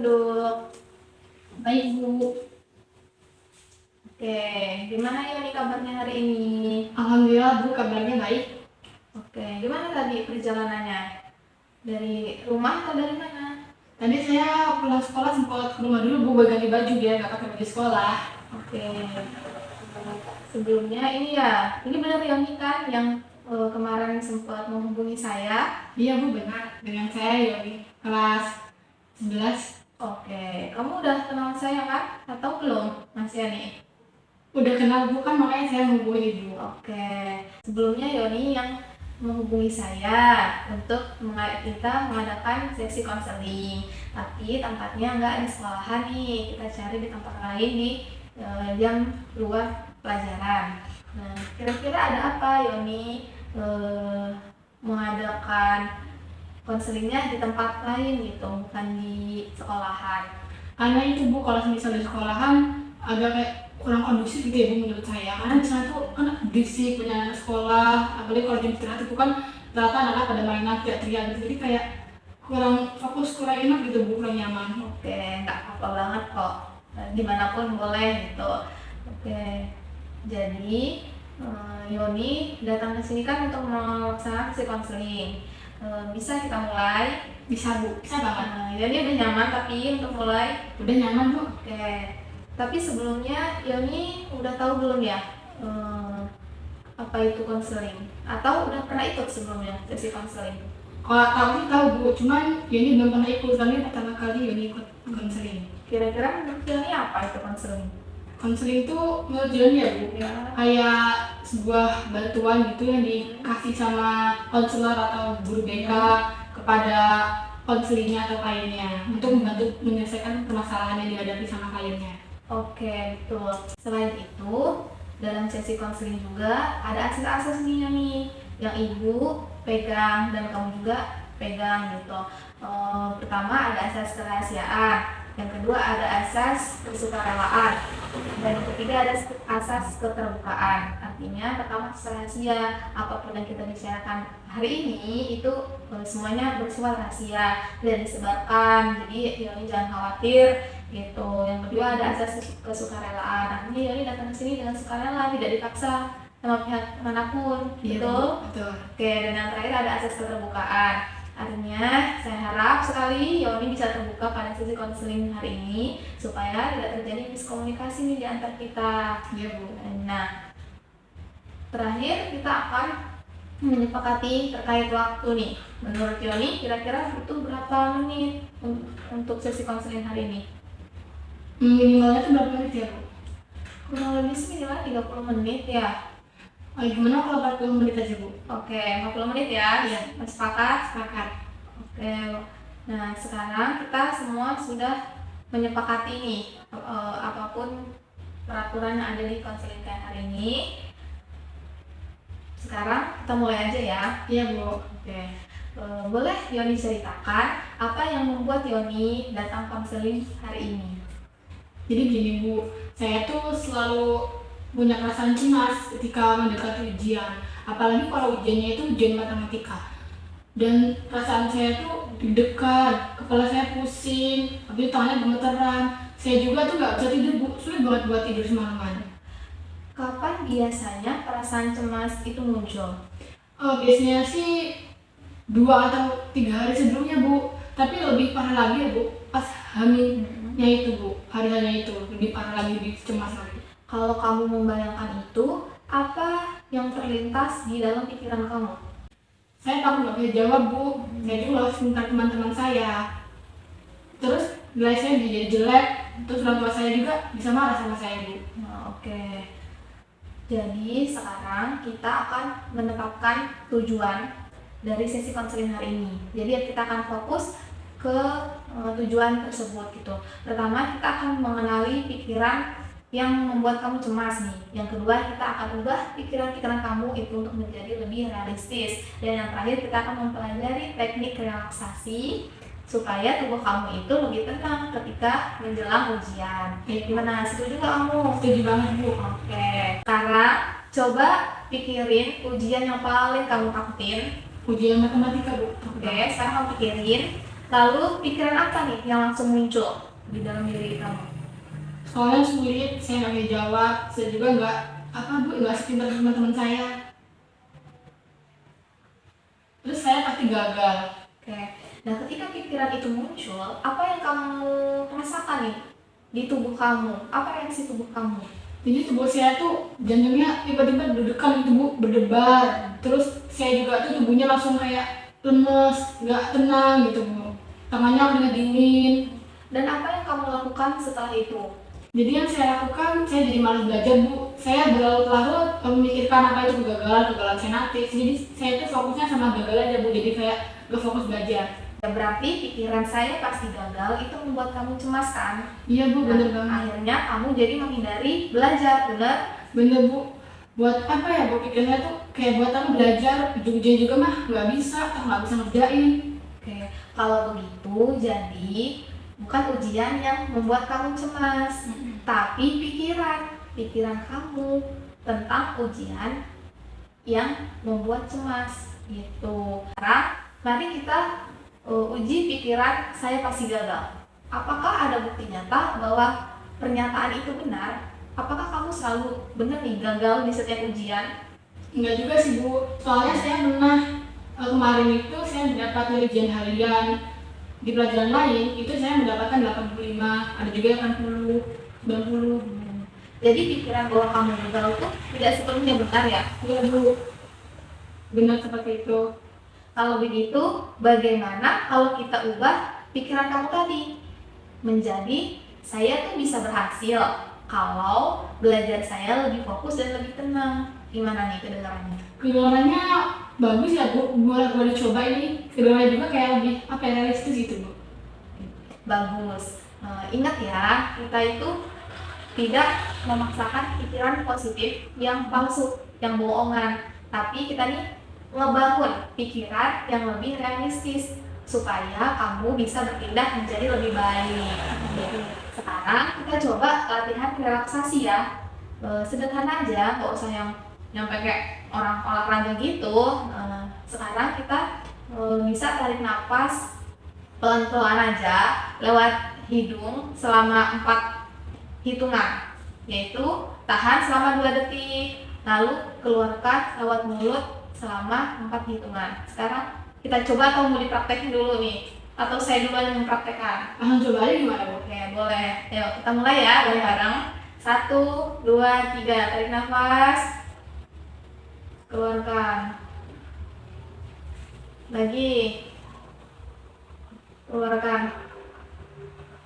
duduk. Baik Bu. Oke, gimana ya nih kabarnya hari ini? Alhamdulillah Bu, kabarnya baik. Oke, gimana tadi perjalanannya? Dari rumah atau dari mana? Tadi saya pulang sekolah sempat ke rumah dulu Bu, ganti baju biar nggak pakai baju sekolah. Oke, sebelumnya ini benar Yoni kan yang kemarin sempat menghubungi saya? Iya Bu, benar. Dengan saya Yoni, kelas 11. Oke, kamu udah kenal saya kan? Atau belum, Mas Yani? Udah kenal Bu kan, makanya saya menghubungi Bu. Oke, sebelumnya Yoni yang menghubungi saya untuk kita mengadakan sesi konseling, tapi tempatnya nggak di sekolahan nih, kita cari di tempat lain di jam luar pelajaran. Nah, kira-kira ada apa Yoni mengadakan konselingnya di tempat lain gitu, bukan di sekolahan? Karena itu Bu, kalau misalnya di sekolahan agak kayak kurang kondusif gitu ya Bu menurut saya. Karena di sana tuh kan berisik, punya anak sekolah, apalagi kalau jam istirahat itu kan rata anak-anak pada mainan teriak-teriak gitu. Jadi kayak kurang fokus, kurang enak gitu Bu, kurang nyaman. Oke, nggak apa-apa banget kok, dimanapun boleh gitu. Oke, jadi Yoni datang ke sini kan untuk melaksanakan si konseling. Bisa kita mulai? Bisa Bu, bisa banget. Yoni udah nyaman tapi untuk mulai? Udah nyaman Bu. Oke, tapi sebelumnya Yoni udah tahu belum ya apa itu konseling? Atau udah pernah ikut sebelumnya sesi konseling? Kalau tahu sih tahu Bu, cuman Yoni belum pernah ikut, kali pertama kali Yoni ikut konseling. Kira-kira menurut Yoni apa itu konseling? Konseling itu menurut Yoni ya Bu, Ya. kayak sebuah bantuan gitu yang dikasih sama konselor atau guru BK kepada konselingnya atau kliennya untuk membantu menyelesaikan permasalahan yang dihadapi sama kliennya. Oke, betul. Selain itu, dalam sesi konseling juga ada akses-akses nih yang ibu pegang dan kamu juga pegang gitu. Pertama ada asas kerahasiaan, yang kedua ada asas kesukarelaan, dan yang ketiga ada asas keterbukaan. Artinya pertama asas rahasia, apapun yang kita bicarakan hari ini itu semuanya bersifat rahasia dan disebarkan, jadi Yoni jangan khawatir gitu. Yang kedua ada asas kesukarelaan, artinya Yoni datang ke sini dengan sukarela, tidak dipaksa sama pihak manapun, gitu. Betul. Oke, dan yang terakhir ada asas keterbukaan. Artinya saya harap sekali Yoni bisa terbuka pada sesi konseling hari ini supaya tidak terjadi miskomunikasi nih di antar kita. Iya Bu. Nah, terakhir kita akan menyepakati terkait waktu nih. Menurut Yoni kira-kira butuh berapa menit untuk sesi konseling hari ini? Minimalnya itu berapa menit ya Bu? Kurang lebih sih minimal 30 menit ya. Gimana kalau 40 menit aja Bu? Oke, 40 menit ya. Iya. Sepakat? Sepakat. Oke. Nah, sekarang kita semua sudah menyepakati nih apapun peraturan yang ada di konseling hari ini. Sekarang kita mulai aja ya. Iya Bu. Oke. Boleh Yoni ceritakan apa yang membuat Yoni datang konseling hari ini? Jadi gini Bu, saya tuh selalu punya perasaan cemas ketika mendekati ujian, apalagi kalau ujiannya itu ujian matematika. Dan perasaan saya tuh deg-degan, kepala saya pusing, habis itu tangannya gemeteran. Saya juga tuh nggak bisa tidur Bu, sulit banget buat tidur semalaman. Kapan biasanya perasaan cemas itu muncul? Biasanya sih 2 atau 3 hari sebelumnya Bu, tapi lebih parah lagi ya Bu, pas hamilnya itu Bu, hari-harinya itu lebih parah lagi, lebih cemas lagi. Kalau kamu membayangkan itu, apa yang terlintas di dalam pikiran kamu? Saya takut nggak bisa jawab Bu, saya juga harus minta teman-teman saya. Terus nilai saya jadi jelek, terus orang tua saya juga bisa marah sama saya Bu. Nah, oke. Jadi sekarang kita akan menetapkan tujuan dari sesi konseling hari ini. Jadi kita akan fokus ke tujuan tersebut gitu. Pertama kita akan mengenali pikiran yang membuat kamu cemas nih. Yang kedua kita akan ubah pikiran-pikiran kamu itu untuk menjadi lebih realistis. Dan yang terakhir kita akan mempelajari teknik relaksasi supaya tubuh kamu itu lebih tenang ketika menjelang ujian. Gimana? Setuju gak kamu? Setuju banget Bu. Oke. Sekarang coba pikirin ujian yang paling kamu takutin. Ujian matematika Bu. Oke, sekarang kamu pikirin Lalu pikiran apa nih yang langsung muncul di dalam diri kamu? Soalnya sulit, saya nggak bisa jawab, saya juga nggak sepintar teman-teman saya. Terus saya pasti gagal. Oke. Nah, ketika pikiran itu muncul, apa yang kamu rasakan nih di tubuh kamu? Apa reaksi tubuh kamu? Jadi tubuh saya tuh jantungnya tiba-tiba deg-degan, tubuh berdebar. Terus saya juga tuh tubuhnya langsung kayak lemes, nggak tenang gitu Bu. Tangannya udah dingin. Dan apa yang kamu lakukan setelah itu? Jadi yang saya lakukan, saya jadi malas belajar Bu. Saya berlarut-larut memikirkan apa itu kegagalan saya nanti. Jadi saya tuh fokusnya sama gagal aja Bu. Jadi kayak gak fokus belajar. Ya, berarti pikiran saya pasti gagal itu membuat kamu cemas kan? Iya Bu, bener Nah, banget. akhirnya kamu jadi menghindari belajar, bener? Bener Bu. Buat apa ya Bu, pikirnya tuh kayak buat apa belajar, ujian juga mah nggak bisa, nggak bisa ngerjain. Oke, kalau begitu jadi bukan ujian yang membuat kamu cemas, tapi pikiran kamu tentang ujian yang membuat cemas gitu. Sekarang mari kita uji pikiran saya pasti gagal. Apakah ada bukti nyata bahwa pernyataan itu benar? Apakah kamu selalu benar nih gagal di setiap ujian? Enggak juga sih Bu, soalnya saya pernah kemarin itu saya mendapat ujian harian di pelajaran lain itu saya mendapatkan 85, ada juga 80, 90. Jadi pikiran bahwa kamu gagal itu tidak sepenuhnya benar ya? Iya Bu, benar seperti itu. Kalau begitu, bagaimana kalau kita ubah pikiran kamu tadi menjadi saya tuh bisa berhasil kalau belajar saya lebih fokus dan lebih tenang. Gimana nih kedengarannya? Kedengarannya bagus ya Bu, boleh coba ini. Kedengarannya juga kayak lebih realistis gitu Bu. Bagus. Ingat ya, kita itu tidak memaksakan pikiran positif yang palsu, yang bohongan, tapi kita nih ngebangun pikiran yang lebih realistis supaya kamu bisa berpindah menjadi lebih baik. Sekarang kita coba latihan relaksasi ya. Sederhana aja, nggak usah yang pakai orang olahraga gitu. Sekarang kita bisa tarik nafas pelan-pelan aja lewat hidung selama 4 hitungan, yaitu tahan selama 2 detik, lalu keluarkan lewat mulut selama 4 hitungan. Sekarang kita coba, atau mau dipraktekin dulu nih? Atau saya dulu yang mempraktekkan? Langsung coba aja gimana Bu? Oke, boleh. Yuk, kita mulai ya bareng-bareng. 1, 2, 3, tarik nafas, keluarkan. Lagi, keluarkan.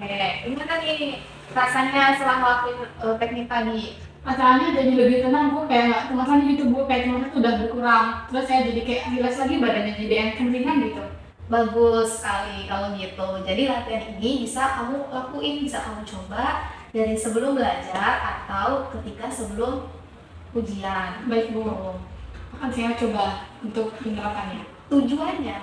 Oke, gimana nih rasanya setelah ngelakuin teknik tadi? Rasanya jadi lebih tenang Bu, kayak nggak cemasan gitu Bu, kayak cemasan tuh udah berkurang. Terus saya jadi kayak rileks lagi, badannya jadi enteng ringan gitu. Bagus sekali kalau gitu. Jadi latihan ini bisa kamu lakuin, bisa kamu coba dari sebelum belajar atau ketika sebelum ujian. Baik Bu, akan saya coba untuk menerapkannya. Tujuannya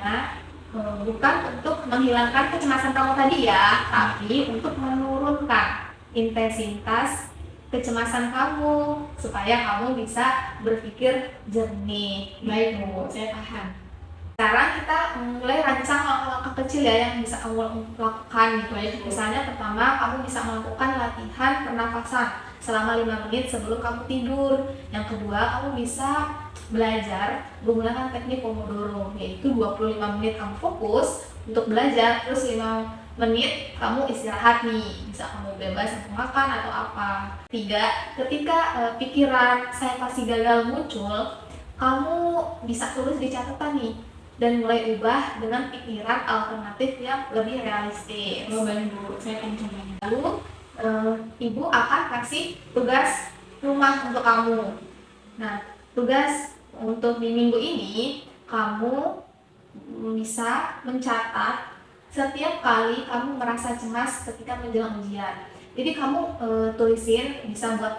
bukan untuk menghilangkan kecemasan kamu tadi ya, tapi untuk menurunkan intensitas kecemasan kamu supaya kamu bisa berpikir jernih. Baik Bu, saya paham. Sekarang kita mulai rancang langkah-langkah kecil ya yang bisa kamu lakukan gitu. Misalnya pertama, kamu bisa melakukan latihan pernafasan selama 5 menit sebelum kamu tidur. Yang kedua, kamu bisa belajar menggunakan teknik Pomodoro, yaitu 25 menit kamu fokus untuk belajar, terus 5 menit kamu istirahat nih, bisa kamu bebas untuk makan atau apa. 3, ketika pikiran saya pasti gagal muncul, kamu bisa tulis di catatan nih dan mulai ubah dengan pikiran alternatif yang lebih realistis. Oh baik Bu, saya akan coba. Lalu ibu akan kasih tugas rumah untuk kamu. Nah, tugas untuk di minggu ini kamu bisa mencatat setiap kali kamu merasa cemas ketika menjelang ujian. Jadi kamu tulisin, bisa buat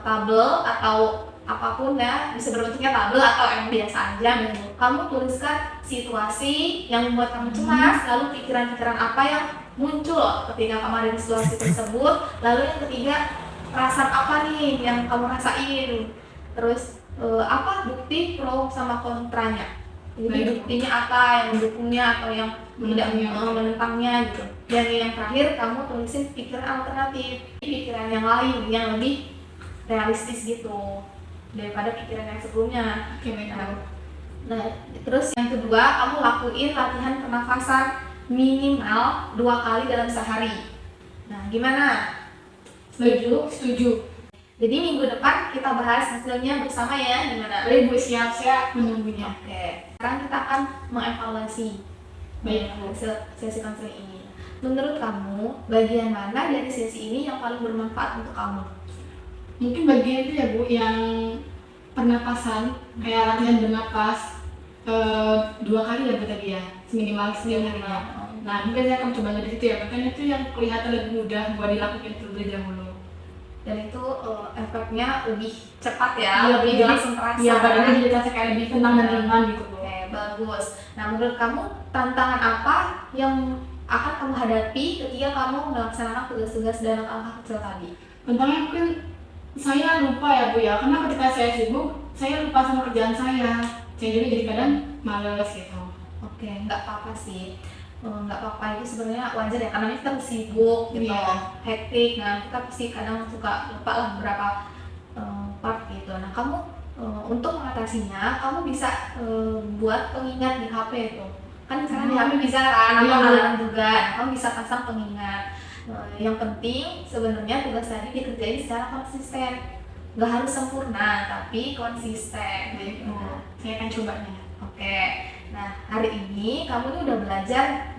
tabel atau apapun ya, bisa berbentuknya tabel atau yang biasa aja. Kamu tuliskan situasi yang membuat kamu cemas, lalu pikiran-pikiran apa yang muncul ketika kamu ada di situasi tersebut, lalu yang ketiga, perasaan apa nih yang kamu rasain, terus apa bukti pro sama kontranya. Jadi Baik. buktinya apa, yang mendukungnya atau yang tidak menentangnya gitu. Dan yang terakhir kamu tulisin pikiran alternatif, pikiran yang lain yang lebih realistis gitu daripada pikiran yang sebelumnya. Oke, baik Bu. Nah, terus yang kedua, kamu lakuin latihan pernafasan minimal 2 kali dalam sehari. Nah, gimana? Setuju? Setuju. Jadi minggu depan kita bahas hasilnya bersama ya, gimana? Baik Bu, siap, saya menunggunya. Oke, sekarang kita akan mengevaluasi Baik Bu. hasil sesi konseling ini. Menurut kamu, bagian mana dari sesi ini yang paling bermanfaat untuk kamu? Mungkin bagian itu ya Bu, yang pernapasan, kayak latihan bernapas 2 kali ya Bu tadi ya, minimal setiap harinya. Nah, mungkin saya akan coba dari situ ya, makanya itu yang kelihatan lebih mudah buat dilakukan terlebih dahulu. Dan itu efeknya lebih cepat ya, Iya, lebih jadi- langsung terasa. Iya, badannya jadi terasa kayak lebih tenang dan ringan gitu Bu. Oke, bagus. Nah, menurut kamu tantangan apa yang akan kamu hadapi ketika kamu melaksanakan tugas-tugas dan langkah kecil tadi? Tentangnya mungkin saya lupa ya Bu ya, karena ketika saya sibuk, saya lupa sama kerjaan saya. Saya jadi kadang males gitu. Oke, nggak apa-apa sih. Nggak apa-apa, itu sebenarnya wajar ya, karena kita sibuk gitu, Iya. hektik. Nah, kita pasti kadang suka lupa lah beberapa part gitu. Nah, kamu untuk mengatasinya, kamu bisa buat pengingat di HP itu. Kan sekarang di HP bisa kan, Iya, atau Bu. alarm juga. Nah, kamu bisa pasang pengingat. Yang penting sebenarnya tugas tadi dikerjain secara konsisten. Nggak harus sempurna, tapi konsisten. Baik Bu, saya akan cobanya. Oke, nah hari ini kamu tuh udah belajar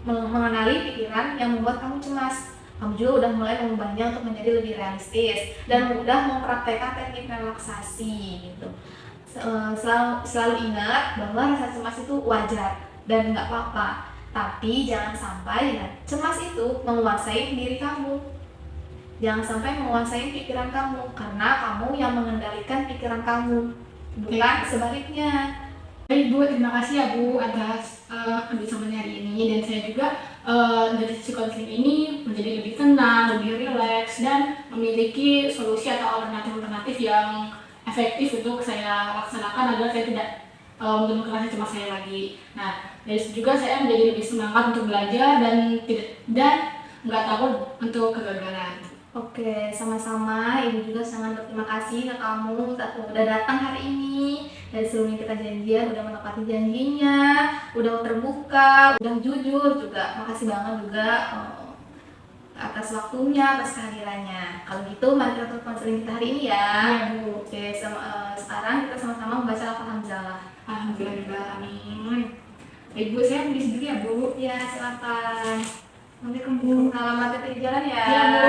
mengenali pikiran yang membuat kamu cemas. Kamu juga udah mulai mengubahnya untuk menjadi lebih realistis dan udah mempraktekkan teknik relaksasi gitu. Selalu ingat bahwa rasa cemas itu wajar dan nggak apa-apa. Tapi jangan sampai ya, cemas itu menguasai diri kamu. Jangan sampai menguasai pikiran kamu, karena kamu yang mengendalikan pikiran kamu, bukan sebaliknya. Baik Bu, terima kasih ya Bu atas kerjasamanya hari ini, dan saya juga dari sisi konseling ini menjadi lebih tenang, lebih rileks, dan memiliki solusi atau alternatif yang efektif untuk saya laksanakan agar saya tidak menemukan rasa cemas saya lagi. Nah, dari situ juga saya menjadi lebih semangat untuk belajar dan nggak takut untuk kegagalan. Oke, sama-sama. Ibu juga sangat berterima kasih ke kamu udah datang hari ini. Dari sebelumnya kita janjian, udah menepati janjinya, udah terbuka, udah jujur juga. Makasih banget juga atas waktunya, atas kehadirannya. Kalau gitu, mari kita tutup konseling kita hari ini ya. Iya Bu. Oke, sekarang kita sama-sama membaca lafaz hamzalah. Alhamdulillah, amin. Baik Bu, saya pergi sendiri ya Bu. Ya, silakan. Nanti kamu alamatnya di jalan ya. Iya Bu.